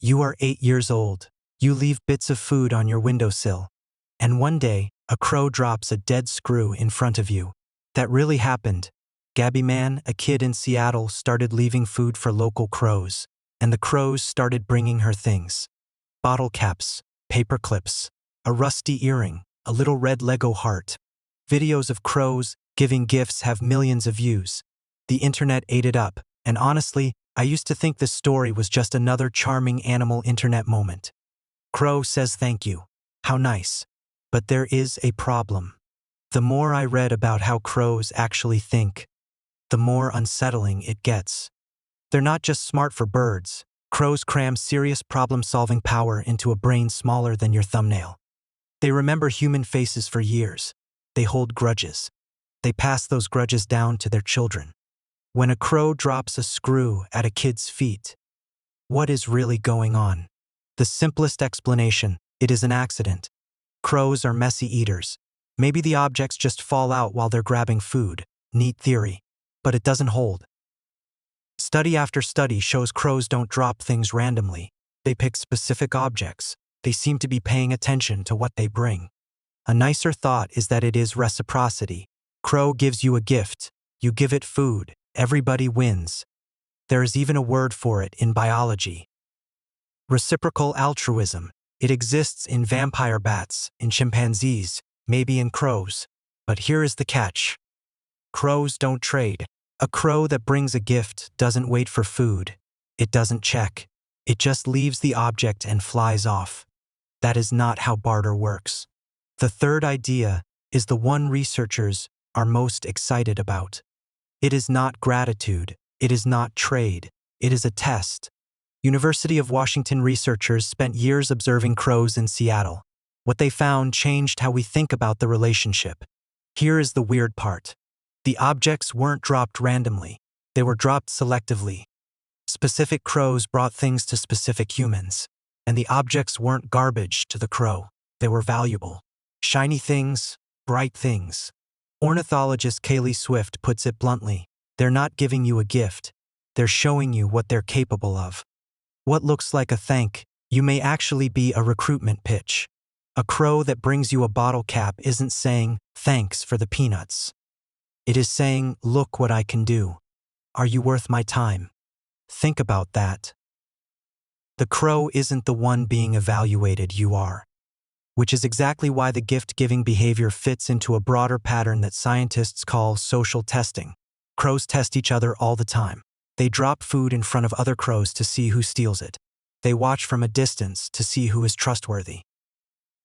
You are 8 years old. You leave bits of food on your windowsill. And one day, a crow drops a dead screw in front of you. That really happened. Gabby Man, a kid in Seattle, started leaving food for local crows. And the crows started bringing her things. Bottle caps, paper clips, a rusty earring, a little red Lego heart. Videos of crows giving gifts have millions of views. The internet ate it up, and honestly, I used to think this story was just another charming animal internet moment. Crow says thank you. How nice. But there is a problem. The more I read about how crows actually think, the more unsettling it gets. They're not just smart for birds. Crows cram serious problem-solving power into a brain smaller than your thumbnail. They remember human faces for years. They hold grudges. They pass those grudges down to their children. When a crow drops a screw at a kid's feet, what is really going on? The simplest explanation: it is an accident. Crows are messy eaters. Maybe the objects just fall out while they're grabbing food. Neat theory. But it doesn't hold. Study after study shows crows don't drop things randomly. They pick specific objects. They seem to be paying attention to what they bring. A nicer thought is that it is reciprocity. Crow gives you a gift. You give it food. Everybody wins. There is even a word for it in biology. Reciprocal altruism. It exists in vampire bats, in chimpanzees, maybe in crows. But here is the catch. Crows don't trade. A crow that brings a gift doesn't wait for food. It doesn't check. It just leaves the object and flies off. That is not how barter works. The third idea is the one researchers are most excited about. It is not gratitude. It is not trade. It is a test. University of Washington researchers spent years observing crows in Seattle. What they found changed how we think about the relationship. Here is the weird part. The objects weren't dropped randomly. They were dropped selectively. Specific crows brought things to specific humans. And the objects weren't garbage to the crow. They were valuable. Shiny things, bright things. Ornithologist Kaylee Swift puts it bluntly. They're not giving you a gift. They're showing you what they're capable of. What looks like a thank you may actually be a recruitment pitch. A crow that brings you a bottle cap isn't saying, "Thanks for the peanuts." It is saying, "Look what I can do. Are you worth my time?" Think about that. The crow isn't the one being evaluated, you are. Which is exactly why the gift-giving behavior fits into a broader pattern that scientists call social testing. Crows test each other all the time. They drop food in front of other crows to see who steals it. They watch from a distance to see who is trustworthy.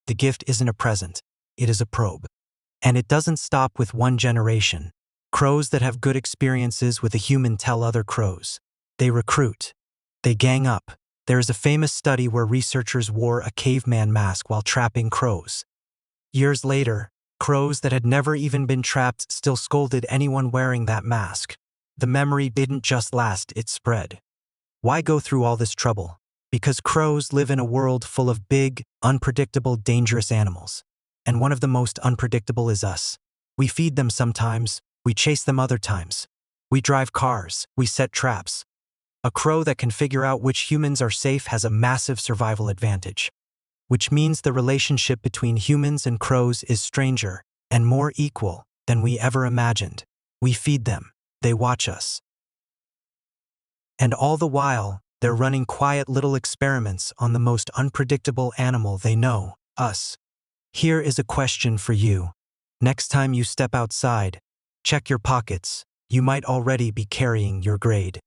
The gift isn't a present, it is a probe. And it doesn't stop with one generation. Crows that have good experiences with a human tell other crows. They recruit. They gang up. There is a famous study where researchers wore a caveman mask while trapping crows. Years later, crows that had never even been trapped still scolded anyone wearing that mask. The memory didn't just last, it spread. Why go through all this trouble? Because crows live in a world full of big, unpredictable, dangerous animals. And one of the most unpredictable is us. We feed them sometimes, we chase them other times. We drive cars, we set traps. A crow that can figure out which humans are safe has a massive survival advantage. Which means the relationship between humans and crows is stranger and more equal than we ever imagined. We feed them. They watch us. And all the while, they're running quiet little experiments on the most unpredictable animal they know, us. Here is a question for you. Next time you step outside, check your pockets. You might already be carrying your grade.